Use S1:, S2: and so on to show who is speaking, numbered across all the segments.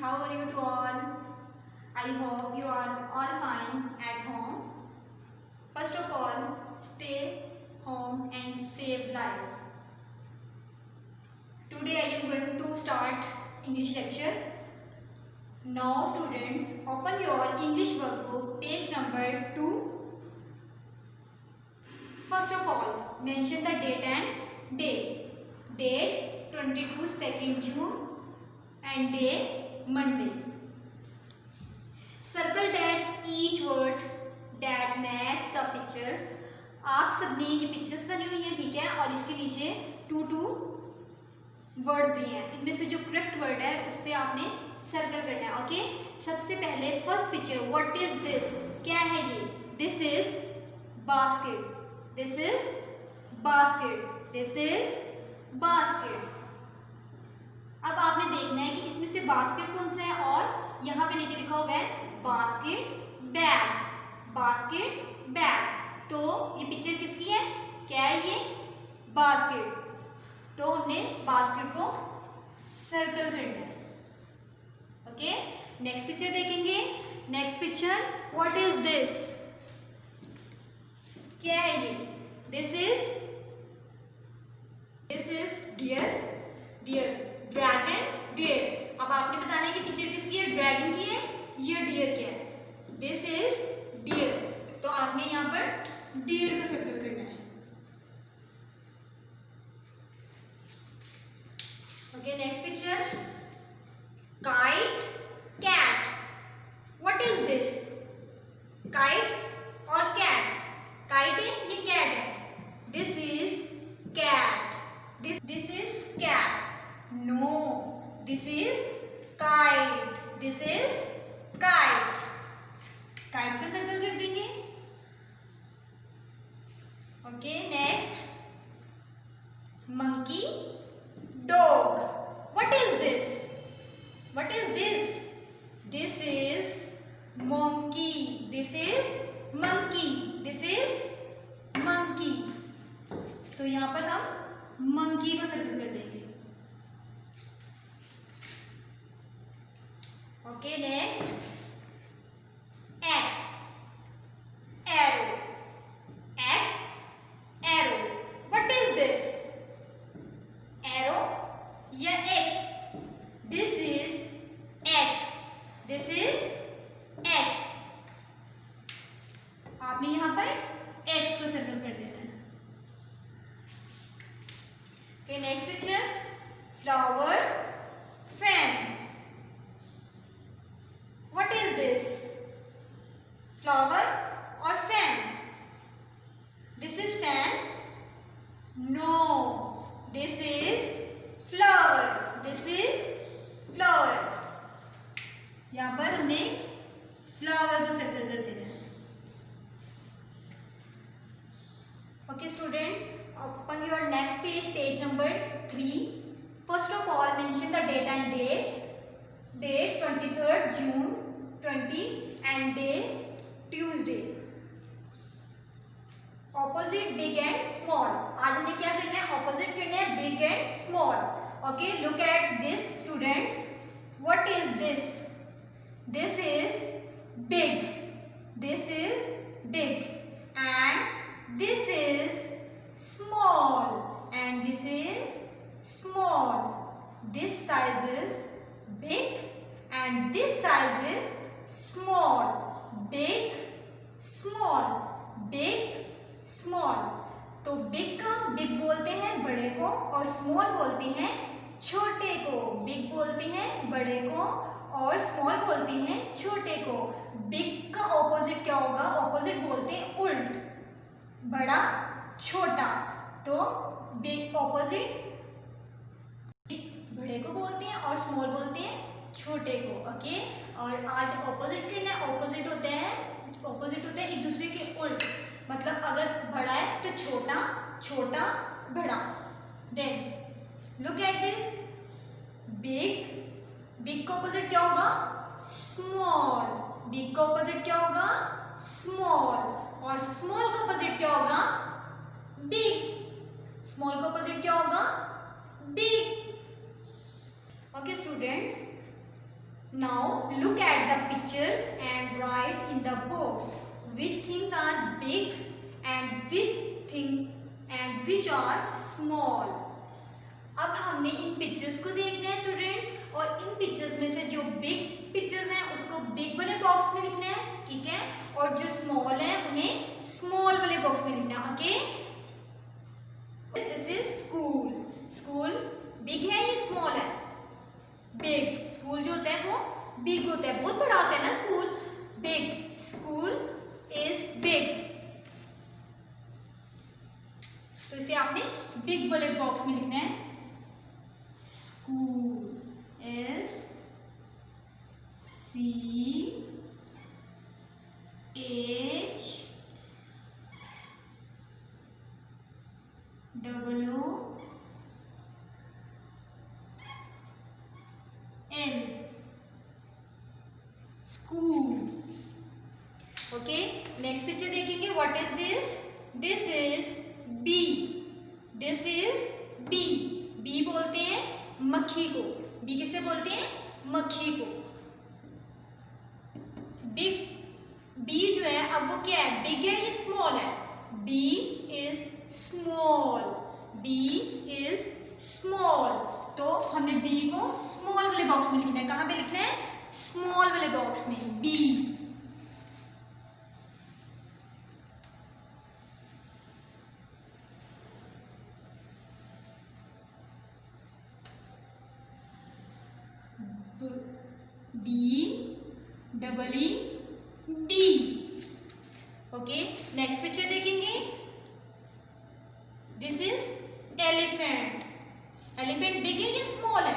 S1: How are you to all? I hope you are all fine at home. First of all, stay home and save life. Today I am going to start English lecture. Now students, open your English workbook, page number 2. First of all, mention the date and day. Date 22 June and day Monday. Circle that each word that match the picture. आप सबने ये pictures बनी हुई हैं, ठीक है, और इसके नीचे टू वर्ड्स दिए हैं. इनमें से जो करेक्ट वर्ड है उस पर आपने सर्कल करना है. ओके, सबसे पहले first picture, what is this, क्या है ये? This is basket. This is basket. This is basket. अब आपने देखना है कि इसमें से बास्केट कौन सा है, और यहाँ पे नीचे लिखा हुआ है बास्केट बैग. Basket bag. तो ये पिक्चर किसकी है, क्या है ये? बास्केट. तो हमने बास्केट को सर्कल करना है. ओके, नेक्स्ट पिक्चर देखेंगे. Next picture, what is this, क्या है ये? This is deer. Deer, dragon, deer. अब आपने बताना है ये पिक्चर किसकी है, ड्रैगन की है, ये डियर की है. This is deer. तो आपने यहाँ पर डियर को सर्कल करना है. Okay, next picture, kite, cat. What is this, kite और कैट. काइट है, ये कैट है. This is cat. This is cat. No, this is kite. This is kite. Kite पे सर्कल कर देंगे. Okay, next, monkey, dog. What is this, what is this? This is monkey. This is monkey. This is monkey. तो यहां पर हम monkey को circle कर देंगे. Okay, next, X, arrow. X, arrow. What is this, arrow या X? This is X. This is X. आपने यहां पर एक्स को सर्कल कर देना है. Okay, next picture, flower, fan. What is this, flower और fan? This is fan. No, this is flower. This is flower. यहां पर हमने फ्लावर को सर्कल कर देना है. Okay student, open your next page, page number 3. First of all, mention the date and date. Date 23rd June 20 and day Tuesday. Opposite big and small. आज हमने क्या करना है, opposite करना है big and small. Okay, look at this students. What is this? This is big. This is big. And this is small. And this is small. This size is big and this size is small. Big, small. Big, small. तो big का big बोलते हैं बड़े को, और small बोलते हैं छोटे को. बिग बोलते हैं बड़े को और स्मॉल बोलते हैं छोटे को. बिग का ऑपोजिट क्या होगा, ऑपोजिट बोलते हैं उल्ट, बड़ा छोटा. तो बिग ऑपोजिट बड़े को बोलते हैं और स्मॉल बोलते हैं छोटे को. ओके, और आज ऑपोजिट करना है. ऑपोजिट होते हैं एक दूसरे के उल्ट. मतलब अगर बड़ा है तो छोटा, छोटा बड़ा. Then look at this, big. Big का ऑपोजिट क्या होगा, स्मॉल. बिग का ऑपोजिट क्या होगा, स्मॉल. और स्मॉल का ऑपोजिट क्या होगा, बिग. स्मॉल का ऑपोजिट क्या होगा, big. Okay students, Now look at the pictures and write in the box which things are big and which are small. अब हमने इन पिक्चर्स को देखना है स्टूडेंट्स, और इन पिक्चर्स में से जो बिग पिक्चर्स हैं उसको बिग वाले बॉक्स में लिखना है, ठीक है, और जो स्मॉल है उन्हें स्मॉल वाले बॉक्स में लिखना है. Okay, this is school. School big है या स्मॉल है? बिग. स्कूल जो होता है वो बिग होता है, बहुत बड़ा होता है ना school. Big. School is big. तो इसे आपने बिग वाले बॉक्स में लिखना है. School is CHOOL. School. Okay, next picture देखेंगे. What is this? This is B. This is B. B बोलते हैं मक्खी को. बी किसे बोलते हैं? मक्खी को. बिग. बी जो है अब वो क्या है? बिग है या स्मॉल है? B is small. B is small. तो हमने बी को स्मॉल वाले बॉक्स में लिखना है. कहां पे लिखना है? स्मॉल वाले बॉक्स में. B. B. Okay, next picture देखेंगे. This is elephant. Elephant big है या स्मॉल है?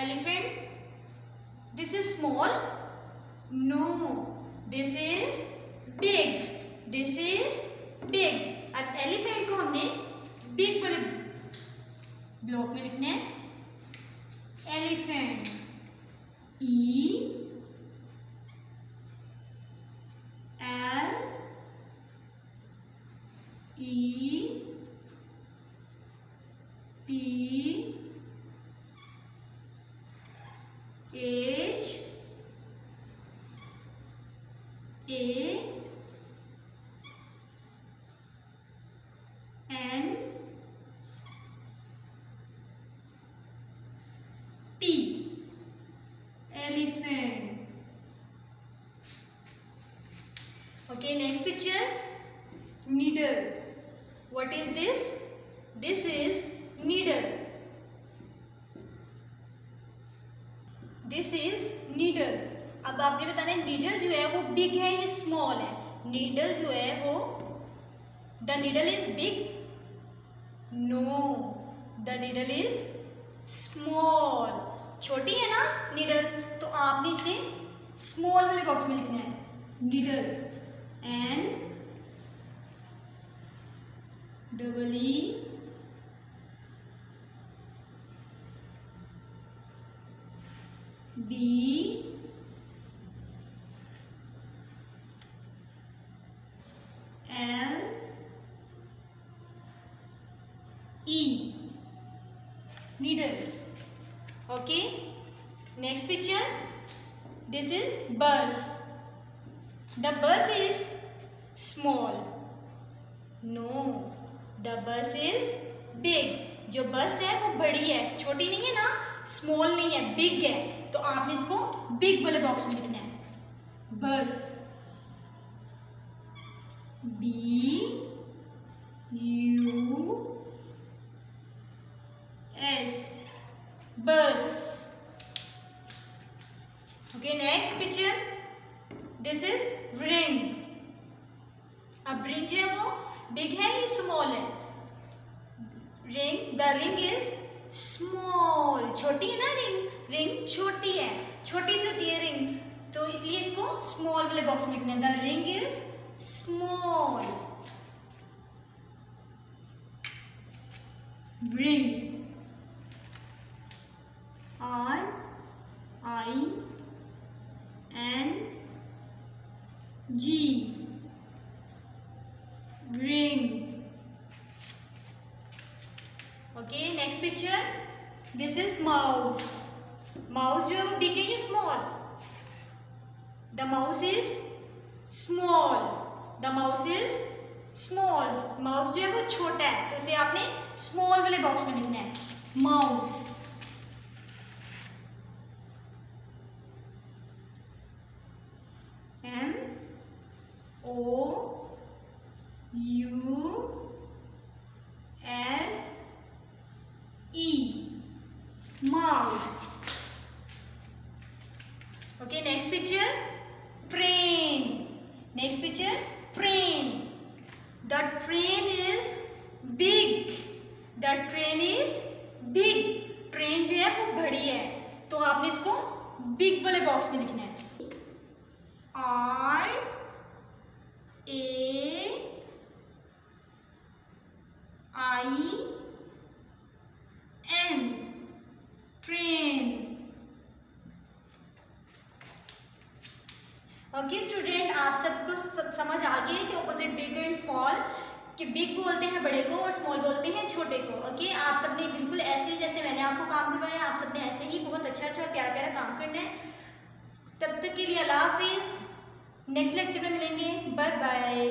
S1: Elephant. This is small. No, this is big. This is big. अब एलिफेंट को हमने बिग वाले ब्लॉक में लिखना है. Elephant. E L E P H A N T. Elephant. Okay, next picture. Needle. What is this? This is needle. This is needle. अब आपने बताना है needle जो है वो big है या small है? Needle जो है वो the needle is big. No, the needle is small. छोटी है ना नीडल, तो आपने इसे स्मॉल वाले बॉक्स में लिखना है. Needle. NEEDLE. Needle. Okay, next picture. This is bus. The bus is small. No, the bus is big. जो बस है वो बड़ी है, छोटी नहीं है ना, स्मॉल नहीं है, बिग है. तो आपने इसको बिग वाले बॉक्स में लिखना है. बस. B U S. Bus. Okay, next picture. This is ring. अब ring जो है वो बिग है या स्मॉल है? Ring. The ring is small. छोटी है ना रिंग. रिंग छोटी है, छोटी सी होती है रिंग, तो इसलिए इसको स्मॉल वाले बॉक्स में लिखना है. The ring is small. Ring. RING. Ring. Okay, next picture. This is mouse. Mouse जो है वो बिग है या small? The mouse is small, the mouse is small. Mouse जो है वो छोटा है, तो इसे आपने स्मॉल वाले बॉक्स में लिखना है, mouse. M O U S E, mouse. Okay, next picture, train. Next picture, train. The train is big. The train is big. Train जो है वो बड़ी है, तो आपने इसको बिग वाले बॉक्स में लिखना है, R A I N, train. Okay student, आप सबको समझ आ गई है कि ऑपोजिट बिग एंड स्मॉल, कि बिग बोलते हैं बड़े को और स्मॉल बोलते हैं छोटे को। ओके, आप सबने बिल्कुल ऐसे जैसे मैंने आपको काम करवाया, आप सबने ऐसे ही बहुत अच्छा अच्छा प्यारा प्यारा काम करना है। तब तक के लिए अल्लाह हाफिज़, नेक्स्ट लेक्चर में मिलेंगे, बाय बाय।